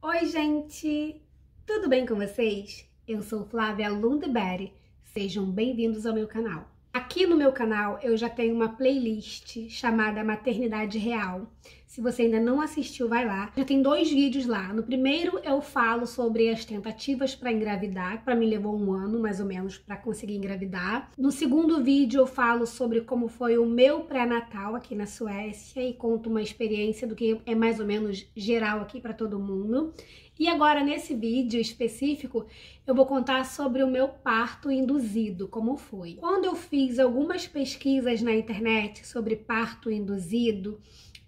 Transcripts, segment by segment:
Oi, gente! Tudo bem com vocês? Eu sou Flávia Lundberg. Sejam bem-vindos ao meu canal. Aqui no meu canal eu já tenho uma playlist chamada Maternidade Real. Se você ainda não assistiu, vai lá. Já tem 2 vídeos lá. No primeiro eu falo sobre as tentativas para engravidar. Para mim levou 1 ano, mais ou menos, para conseguir engravidar. No segundo vídeo eu falo sobre como foi o meu pré-natal aqui na Suécia e conto uma experiência do que é mais ou menos geral aqui para todo mundo. E agora, nesse vídeo específico, eu vou contar sobre o meu parto induzido, como foi. Quando eu fiz algumas pesquisas na internet sobre parto induzido,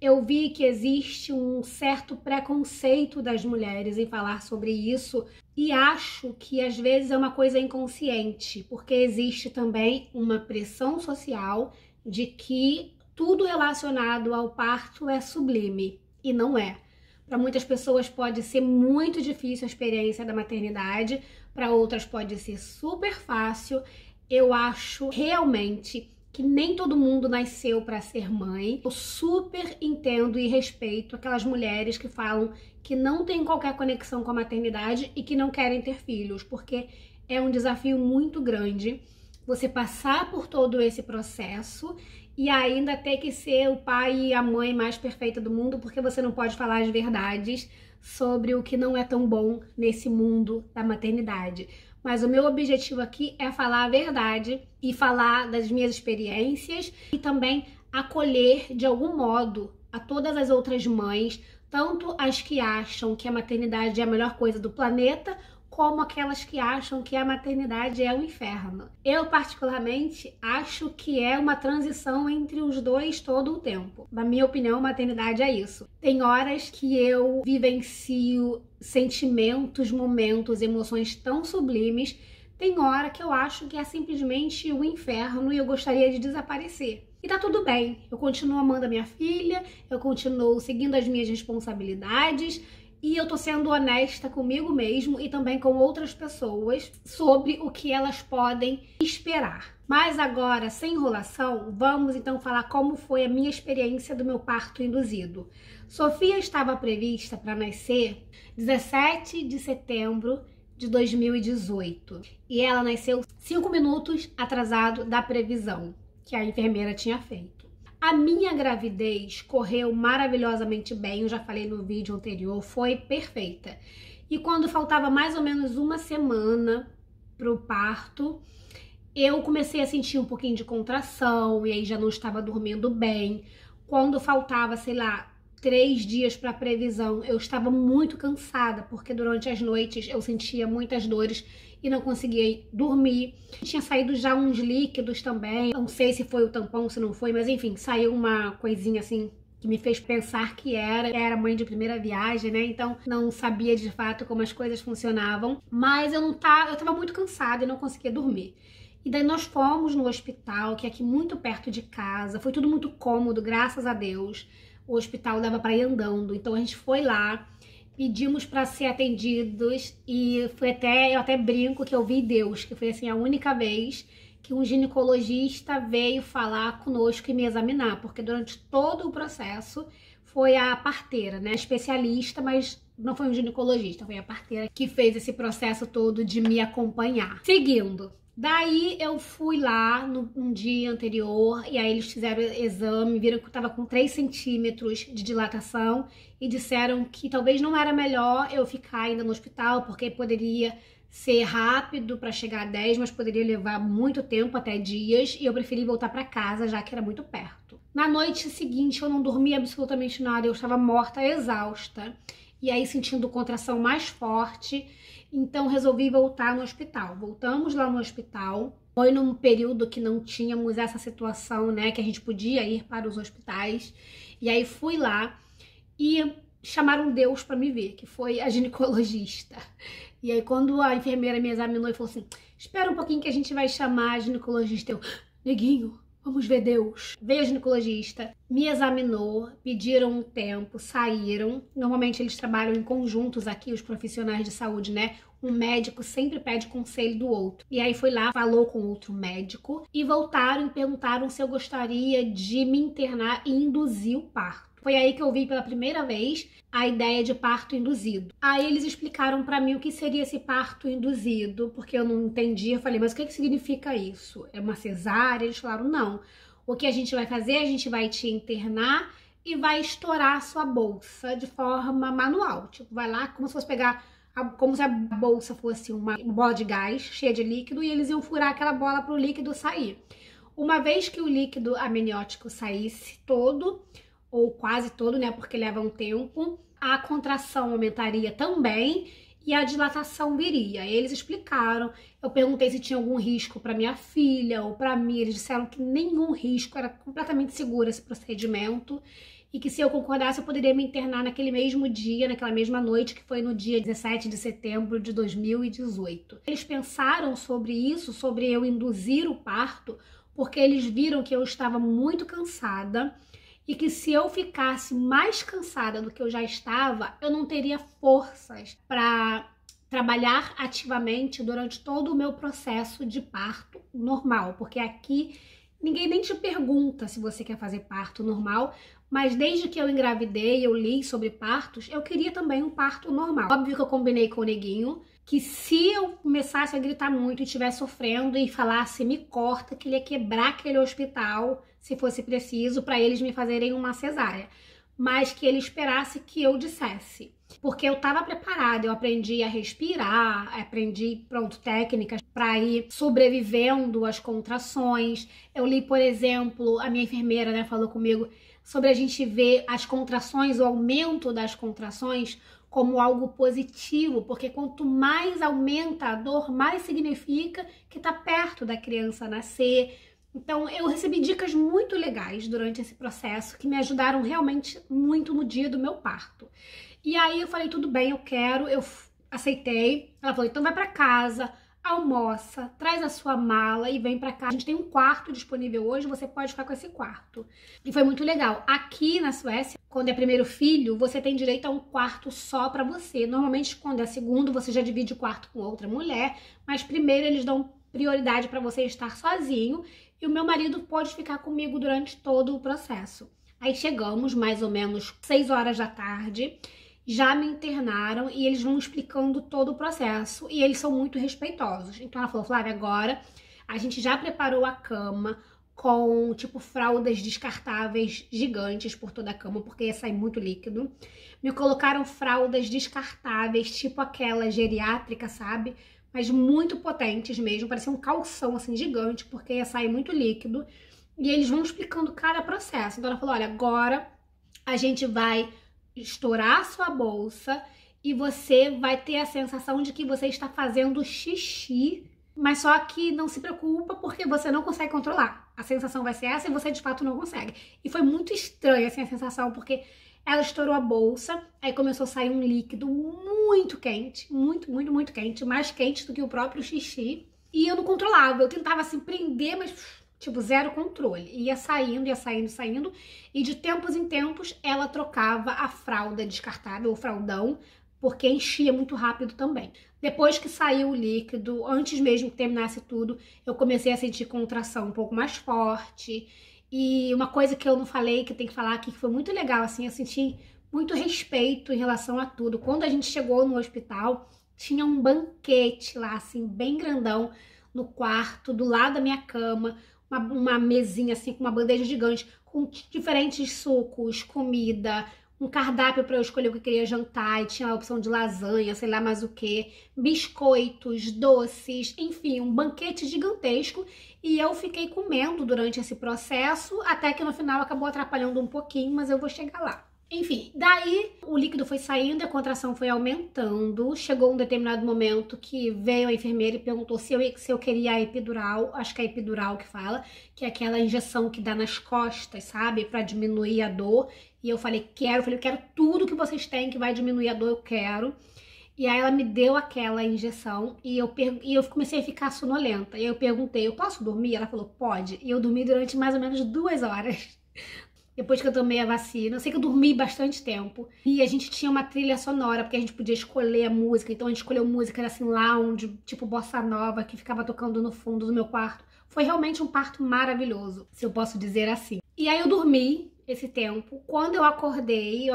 eu vi que existe um certo preconceito das mulheres em falar sobre isso e acho que às vezes é uma coisa inconsciente, porque existe também uma pressão social de que tudo relacionado ao parto é sublime, e não é. Para muitas pessoas pode ser muito difícil a experiência da maternidade, para outras pode ser super fácil. Eu acho realmente que nem todo mundo nasceu para ser mãe. Eu super entendo e respeito aquelas mulheres que falam que não tem qualquer conexão com a maternidade e que não querem ter filhos, porque é um desafio muito grande você passar por todo esse processo e ainda ter que ser o pai e a mãe mais perfeita do mundo, porque você não pode falar as verdades sobre o que não é tão bom nesse mundo da maternidade. Mas o meu objetivo aqui é falar a verdade e falar das minhas experiências e também acolher de algum modo a todas as outras mães, tanto as que acham que a maternidade é a melhor coisa do planeta, como aquelas que acham que a maternidade é um inferno. Eu, particularmente, acho que é uma transição entre os dois todo o tempo. Na minha opinião, maternidade é isso. Tem horas que eu vivencio sentimentos, momentos, emoções tão sublimes. Tem hora que eu acho que é simplesmente um inferno e eu gostaria de desaparecer. E tá tudo bem. Eu continuo amando a minha filha, eu continuo seguindo as minhas responsabilidades, e eu tô sendo honesta comigo mesmo e também com outras pessoas sobre o que elas podem esperar. Mas agora, sem enrolação, vamos então falar como foi a minha experiência do meu parto induzido. Sofia estava prevista para nascer 17 de setembro de 2018 e ela nasceu 5 minutos atrasado da previsão que a enfermeira tinha feito. A minha gravidez correu maravilhosamente bem, eu já falei no vídeo anterior, foi perfeita. E quando faltava mais ou menos 1 semana pro parto, eu comecei a sentir um pouquinho de contração e aí já não estava dormindo bem. Quando faltava, sei lá, 3 dias para a previsão, eu estava muito cansada, porque durante as noites eu sentia muitas dores e não conseguia dormir. Tinha saído já uns líquidos também, não sei se foi o tampão, se não foi, mas enfim, saiu uma coisinha assim que me fez pensar que era mãe de primeira viagem, né? Então não sabia de fato como as coisas funcionavam, mas eu tava muito cansada e não conseguia dormir. E daí nós fomos no hospital, que é aqui muito perto de casa, foi tudo muito cômodo, graças a Deus. O hospital dava para ir andando, então a gente foi lá, pedimos para ser atendidos e eu até brinco que eu vi Deus, que foi assim a única vez que um ginecologista veio falar conosco e me examinar, porque durante todo o processo foi a parteira, né, especialista, mas não foi um ginecologista, foi a parteira que fez esse processo todo de me acompanhar. Seguindo. Daí eu fui lá num dia anterior e aí eles fizeram o exame, viram que eu tava com 3 centímetros de dilatação e disseram que talvez não era melhor eu ficar ainda no hospital, porque poderia ser rápido para chegar a 10, mas poderia levar muito tempo, até dias, e eu preferi voltar para casa, já que era muito perto. Na noite seguinte eu não dormi absolutamente nada, eu estava morta, exausta, e aí sentindo contração mais forte. Então resolvi voltar no hospital. Voltamos lá no hospital. Foi num período que não tínhamos essa situação, né, que a gente podia ir para os hospitais. E aí fui lá e chamaram Deus para me ver, que foi a ginecologista. E aí quando a enfermeira me examinou e falou assim: "Espera um pouquinho que a gente vai chamar a ginecologista". Eu: "Neguinho, vamos ver Deus". Veio a ginecologista, me examinou, pediram um tempo, saíram. Normalmente eles trabalham em conjuntos aqui, os profissionais de saúde, né? Um médico sempre pede conselho do outro. E aí foi lá, falou com outro médico e voltaram e perguntaram se eu gostaria de me internar e induzir o parto. Foi aí que eu vi pela primeira vez a ideia de parto induzido. Aí eles explicaram pra mim o que seria esse parto induzido, porque eu não entendi. Eu falei, mas o que significa isso? É uma cesárea? Eles falaram, não. O que a gente vai fazer, a gente vai te internar e vai estourar a sua bolsa de forma manual. Tipo, vai lá como se fosse pegar, como se a bolsa fosse uma bola de gás cheia de líquido e eles iam furar aquela bola para o líquido sair. Uma vez que o líquido amniótico saísse todo, ou quase todo, né, porque leva um tempo, a contração aumentaria também e a dilatação viria. Eles explicaram, eu perguntei se tinha algum risco para minha filha ou para mim, eles disseram que nenhum risco, era completamente seguro esse procedimento e que se eu concordasse eu poderia me internar naquele mesmo dia, naquela mesma noite, que foi no dia 17 de setembro de 2018. Eles pensaram sobre isso, sobre eu induzir o parto, porque eles viram que eu estava muito cansada e que se eu ficasse mais cansada do que eu já estava, eu não teria forças para trabalhar ativamente durante todo o meu processo de parto normal, porque aqui ninguém nem te pergunta se você quer fazer parto normal, mas desde que eu engravidei, eu li sobre partos, eu queria também um parto normal. Óbvio que eu combinei com o neguinho que se eu começasse a gritar muito e estivesse sofrendo e falasse me corta, que ele ia quebrar aquele hospital se fosse preciso para eles me fazerem uma cesárea, mas que ele esperasse que eu dissesse. Porque eu estava preparada, eu aprendi a respirar, aprendi, pronto, técnicas para ir sobrevivendo às contrações. Eu li, por exemplo, a minha enfermeira, né, falou comigo sobre a gente ver as contrações, o aumento das contrações como algo positivo, porque quanto mais aumenta a dor, mais significa que está perto da criança nascer. Então eu recebi dicas muito legais durante esse processo que me ajudaram realmente muito no dia do meu parto. E aí eu falei, tudo bem, eu quero, eu aceitei. Ela falou, então vai pra casa, almoça, traz a sua mala e vem pra cá. A gente tem um quarto disponível hoje, você pode ficar com esse quarto. E foi muito legal. Aqui na Suécia, quando é primeiro filho, você tem direito a um quarto só pra você. Normalmente, quando é segundo, você já divide o quarto com outra mulher, mas primeiro eles dão prioridade pra você estar sozinho e o meu marido pode ficar comigo durante todo o processo. Aí chegamos, mais ou menos 6 horas da tarde, já me internaram e eles vão explicando todo o processo e eles são muito respeitosos. Então ela falou, Flávia, agora a gente já preparou a cama com tipo fraldas descartáveis gigantes por toda a cama, porque ia sair muito líquido. Me colocaram fraldas descartáveis, tipo aquela geriátrica, sabe? Mas muito potentes mesmo, parecia um calção assim gigante, porque ia sair muito líquido. E eles vão explicando cada processo. Então ela falou, olha, agora a gente vai estourar a sua bolsa e você vai ter a sensação de que você está fazendo xixi, mas só que não se preocupa porque você não consegue controlar. A sensação vai ser essa e você de fato não consegue. E foi muito estranha assim, a sensação, porque ela estourou a bolsa, aí começou a sair um líquido muito quente, muito quente, mais quente do que o próprio xixi. E eu não controlava, eu tentava assim prender, mas tipo, zero controle. Ia saindo, saindo. E de tempos em tempos, ela trocava a fralda descartável, o fraldão, porque enchia muito rápido também. Depois que saiu o líquido, antes mesmo que terminasse tudo, eu comecei a sentir contração um pouco mais forte. E uma coisa que eu não falei, que eu tenho que falar aqui, que foi muito legal, assim, eu senti muito respeito em relação a tudo. Quando a gente chegou no hospital, tinha um banquete lá, assim, bem grandão, no quarto, do lado da minha cama, uma mesinha assim com uma bandeja gigante com diferentes sucos, comida, um cardápio para eu escolher o que eu queria jantar e tinha a opção de lasanha, sei lá mais o que, biscoitos, doces, enfim, um banquete gigantesco e eu fiquei comendo durante esse processo até que no final acabou atrapalhando um pouquinho, mas eu vou chegar lá. Enfim, daí o líquido foi saindo, a contração foi aumentando, chegou um determinado momento que veio a enfermeira e perguntou se eu queria a epidural, acho que é a epidural que fala, que é aquela injeção que dá nas costas, sabe, pra diminuir a dor, e eu falei, eu quero tudo que vocês têm que vai diminuir a dor, eu quero. E aí ela me deu aquela injeção e eu comecei a ficar sonolenta, e eu perguntei, eu posso dormir? Ela falou, pode, e eu dormi durante mais ou menos 2 horas. Depois que eu tomei a vacina, eu sei que eu dormi bastante tempo. E a gente tinha uma trilha sonora, porque a gente podia escolher a música. Então a gente escolheu música assim, lounge, tipo bossa nova, que ficava tocando no fundo do meu quarto. Foi realmente um parto maravilhoso, se eu posso dizer assim. E aí eu dormi esse tempo. Quando eu acordei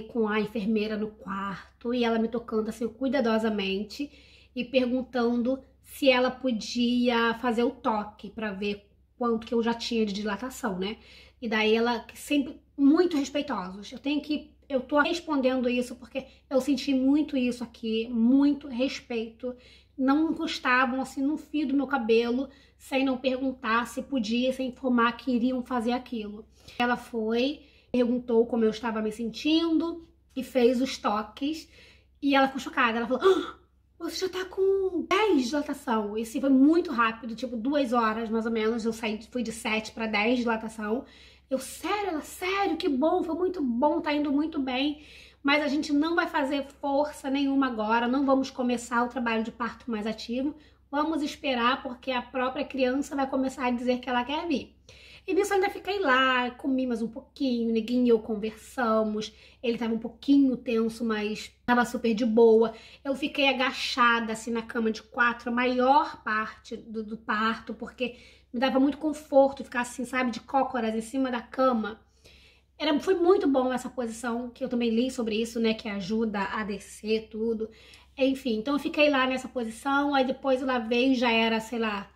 com a enfermeira no quarto e ela me tocando assim cuidadosamente e perguntando se ela podia fazer o toque para ver quanto que eu já tinha de dilatação, né? E daí ela sempre muito respeitosos. Eu tô respondendo isso porque eu senti muito isso aqui, muito respeito. Não encostavam assim no fio do meu cabelo sem não perguntar se podia, sem informar que iriam fazer aquilo. Ela foi, perguntou como eu estava me sentindo e fez os toques. E ela ficou chocada. Ela falou: "Ah, você já tá com 10 de dilatação." Esse foi muito rápido, tipo 2 horas mais ou menos. Fui de 7 para 10 de dilatação. Sério? Ela, sério, que bom, foi muito bom, tá indo muito bem. Mas a gente não vai fazer força nenhuma agora, não vamos começar o trabalho de parto mais ativo. Vamos esperar porque a própria criança vai começar a dizer que ela quer vir. E nisso eu ainda fiquei lá, comi mais um pouquinho, Neguinho e eu conversamos. Ele tava um pouquinho tenso, mas tava super de boa. Eu fiquei agachada assim na cama de 4 a maior parte do parto, porque me dava muito conforto ficar assim, sabe, de cócoras em cima da cama. Foi muito bom essa posição, que eu também li sobre isso, né, que ajuda a descer tudo. Enfim, então eu fiquei lá nessa posição, aí depois ela veio, já era, sei lá,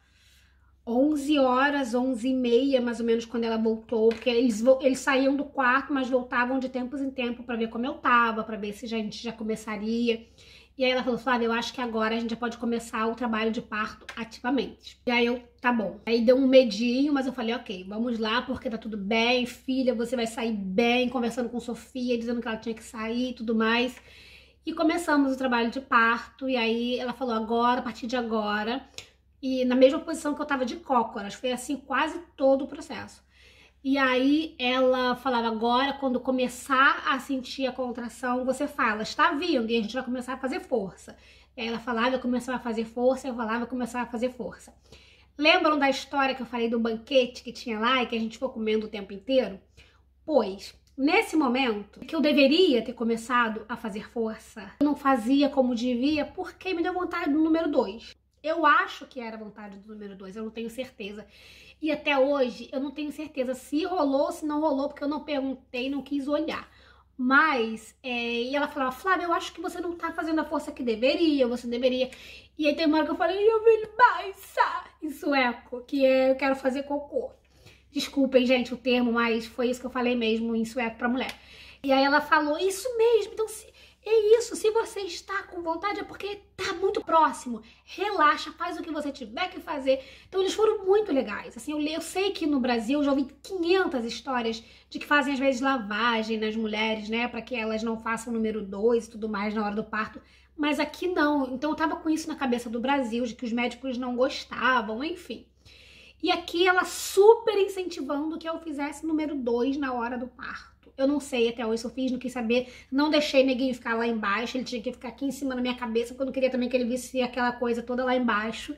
11 horas, 11h30, mais ou menos, quando ela voltou, porque eles saíam do quarto, mas voltavam de tempos em tempo pra ver como eu tava, pra ver se a gente já começaria. E aí ela falou: "Flávia, eu acho que agora a gente já pode começar o trabalho de parto ativamente." E aí tá bom. Aí deu um medinho, mas eu falei: "Ok, vamos lá, porque tá tudo bem, filha, você vai sair bem", conversando com Sofia, dizendo que ela tinha que sair e tudo mais. E começamos o trabalho de parto, e aí ela falou: "Agora, a partir de agora", e na mesma posição que eu tava de cócoras, foi assim quase todo o processo. E aí ela falava: "Agora, quando começar a sentir a contração, você fala, está vindo, e a gente vai começar a fazer força." E aí ela falava, eu começava a fazer força, eu falava, eu começava a fazer força. Lembram da história que eu falei do banquete que tinha lá e que a gente ficou comendo o tempo inteiro? Pois, nesse momento que eu deveria ter começado a fazer força, eu não fazia como devia porque me deu vontade do número 2. Eu acho que era vontade do número 2, eu não tenho certeza. E até hoje eu não tenho certeza se rolou ou se não rolou, porque eu não perguntei, não quis olhar. Mas, e ela falava: "Flávia, eu acho que você não tá fazendo a força que deveria, você deveria." E aí tem uma hora que eu falei: "Eu vil bajsa", em sueco, que é eu quero fazer cocô. Desculpem, gente, o termo, mas foi isso que eu falei mesmo em sueco pra mulher. E aí ela falou: "Isso mesmo, então é isso, se você está com vontade é porque tá muito próximo. Relaxa, faz o que você tiver que fazer." Então eles foram muito legais. Assim, eu sei que no Brasil eu já ouvi 500 histórias de que fazem às vezes lavagem nas mulheres, né, para que elas não façam número 2 e tudo mais na hora do parto. Mas aqui não. Então eu tava com isso na cabeça do Brasil, de que os médicos não gostavam, enfim. E aqui ela super incentivando que eu fizesse número 2 na hora do parto. Eu não sei até hoje se eu fiz, não quis saber. Não deixei Neguinho ficar lá embaixo, ele tinha que ficar aqui em cima na minha cabeça, porque eu não queria também que ele visse aquela coisa toda lá embaixo.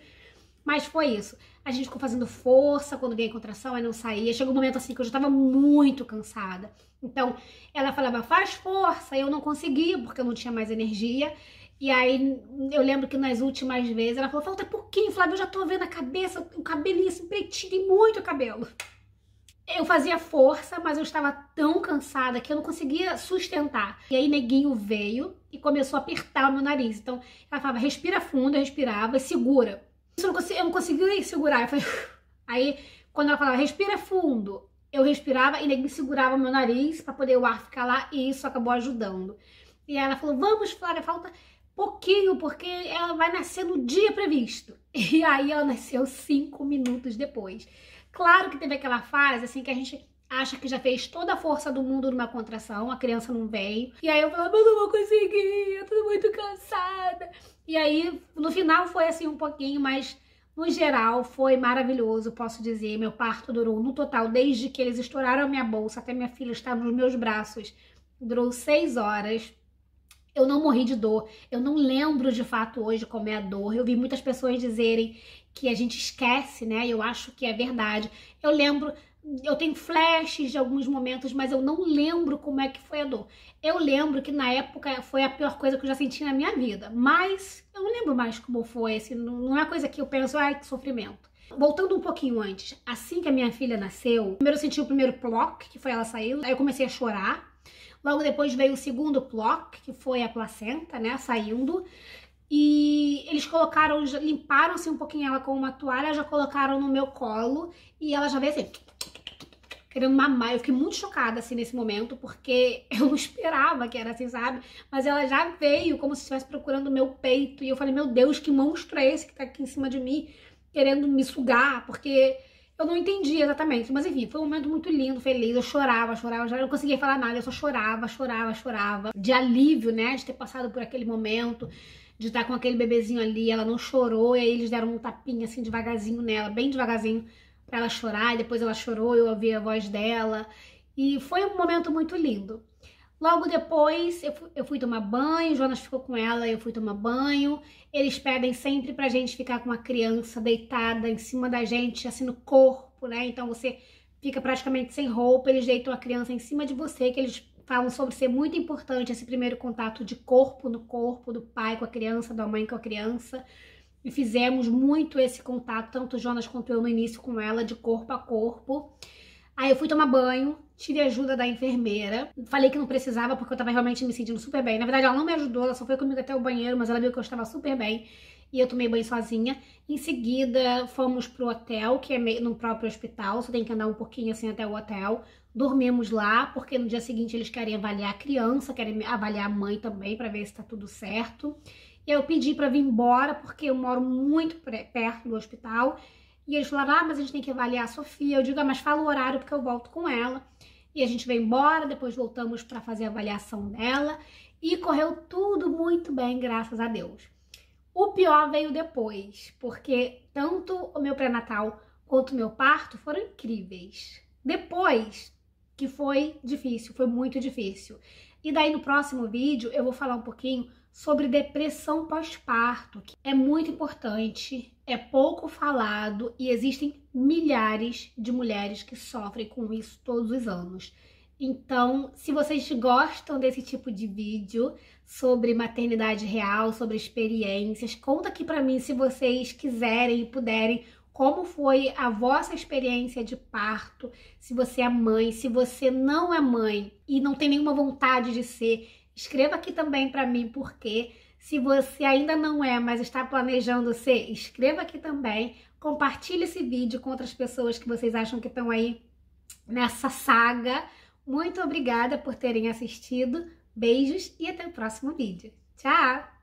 Mas foi isso. A gente ficou fazendo força quando vinha a contração, aí não saía. Chegou um momento assim que eu já tava muito cansada. Então, ela falava: "Faz força", e eu não conseguia, porque eu não tinha mais energia. E aí, eu lembro que nas últimas vezes, ela falou: "Falta pouquinho, Flávia, eu já tô vendo a cabeça, o cabelinho assim, pretinho, tem muito cabelo." Eu fazia força, mas eu estava tão cansada que eu não conseguia sustentar. E aí Neguinho veio e começou a apertar o meu nariz. Então ela falava: "Respira fundo", eu respirava, e segura. Isso eu não conseguia segurar. Eu falei... Aí quando ela falava: "Respira fundo", eu respirava e Neguinho segurava o meu nariz para poder o ar ficar lá, e isso acabou ajudando. E aí ela falou: "Vamos, Flávia, falta pouquinho, porque ela vai nascer no dia previsto." E aí ela nasceu 5 minutos depois. Claro que teve aquela fase, assim, que a gente acha que já fez toda a força do mundo numa contração, a criança não veio. E aí eu falava: "Mas não vou conseguir, eu tô muito cansada." E aí, no final foi assim um pouquinho, mas no geral foi maravilhoso, posso dizer. Meu parto durou, no total, desde que eles estouraram a minha bolsa até minha filha estar nos meus braços, durou 6 horas. Eu não morri de dor, eu não lembro de fato hoje como é a dor. Eu vi muitas pessoas dizerem que a gente esquece, né? Eu acho que é verdade. Eu lembro, eu tenho flashes de alguns momentos, mas eu não lembro como é que foi a dor. Eu lembro que na época foi a pior coisa que eu já senti na minha vida, mas eu não lembro mais como foi, assim, não é coisa que eu penso: "Ai, que sofrimento." Voltando um pouquinho antes, assim que a minha filha nasceu, primeiro eu senti o primeiro ploc, que foi ela saindo, aí eu comecei a chorar. Logo depois veio o segundo ploc, que foi a placenta, né, saindo. E eles colocaram, limparam-se um pouquinho ela com uma toalha, já colocaram no meu colo e ela já veio assim, querendo mamar. Eu fiquei muito chocada, assim, nesse momento, porque eu não esperava que era assim, sabe? Mas ela já veio como se estivesse procurando o meu peito. E eu falei, meu Deus, que monstro é esse que tá aqui em cima de mim, querendo me sugar? Porque eu não entendi exatamente. Mas enfim, foi um momento muito lindo, feliz. Eu chorava, já não conseguia falar nada. Eu só chorava. De alívio, né? De ter passado por aquele momento, de estar com aquele bebezinho ali. Ela não chorou, e aí eles deram um tapinha, assim, devagarzinho nela, bem devagarzinho, pra ela chorar, e depois ela chorou, eu ouvi a voz dela, e foi um momento muito lindo. Logo depois, eu fui tomar banho, o Jonas ficou com ela, eu fui tomar banho. Eles pedem sempre pra gente ficar com a criança deitada em cima da gente, assim, no corpo, né? Então você fica praticamente sem roupa, eles deitam a criança em cima de você, que eles falam sobre ser muito importante esse primeiro contato de corpo no corpo, do pai com a criança, da mãe com a criança. E fizemos muito esse contato, tanto o Jonas quanto eu no início com ela, de corpo a corpo. Aí eu fui tomar banho, tive ajuda da enfermeira. Falei que não precisava porque eu tava realmente me sentindo super bem. Na verdade, ela não me ajudou, ela só foi comigo até o banheiro, mas ela viu que eu estava super bem. E eu tomei banho sozinha. Em seguida, fomos pro hotel, que é no próprio hospital. Você tem que andar um pouquinho assim até o hotel. Dormimos lá, porque no dia seguinte eles querem avaliar a criança, querem avaliar a mãe também, pra ver se tá tudo certo. E eu pedi pra vir embora, porque eu moro muito perto do hospital. E eles falaram, ah, mas a gente tem que avaliar a Sofia. Eu digo, ah, mas fala o horário, porque eu volto com ela. E a gente veio embora, depois voltamos pra fazer a avaliação dela. E correu tudo muito bem, graças a Deus. O pior veio depois, porque tanto o meu pré-natal quanto o meu parto foram incríveis. Depois, que foi difícil, foi muito difícil. E daí no próximo vídeo eu vou falar um pouquinho sobre depressão pós-parto, que é muito importante, é pouco falado e existem milhares de mulheres que sofrem com isso todos os anos. Então, se vocês gostam desse tipo de vídeo sobre maternidade real, sobre experiências, conta aqui pra mim se vocês quiserem e puderem como foi a vossa experiência de parto, se você é mãe, se você não é mãe e não tem nenhuma vontade de ser, escreva aqui também pra mim porque se você ainda não é, mas está planejando ser, escreva aqui também, compartilhe esse vídeo com outras pessoas que vocês acham que estão aí nessa saga. Muito obrigada por terem assistido, beijos e até o próximo vídeo. Tchau!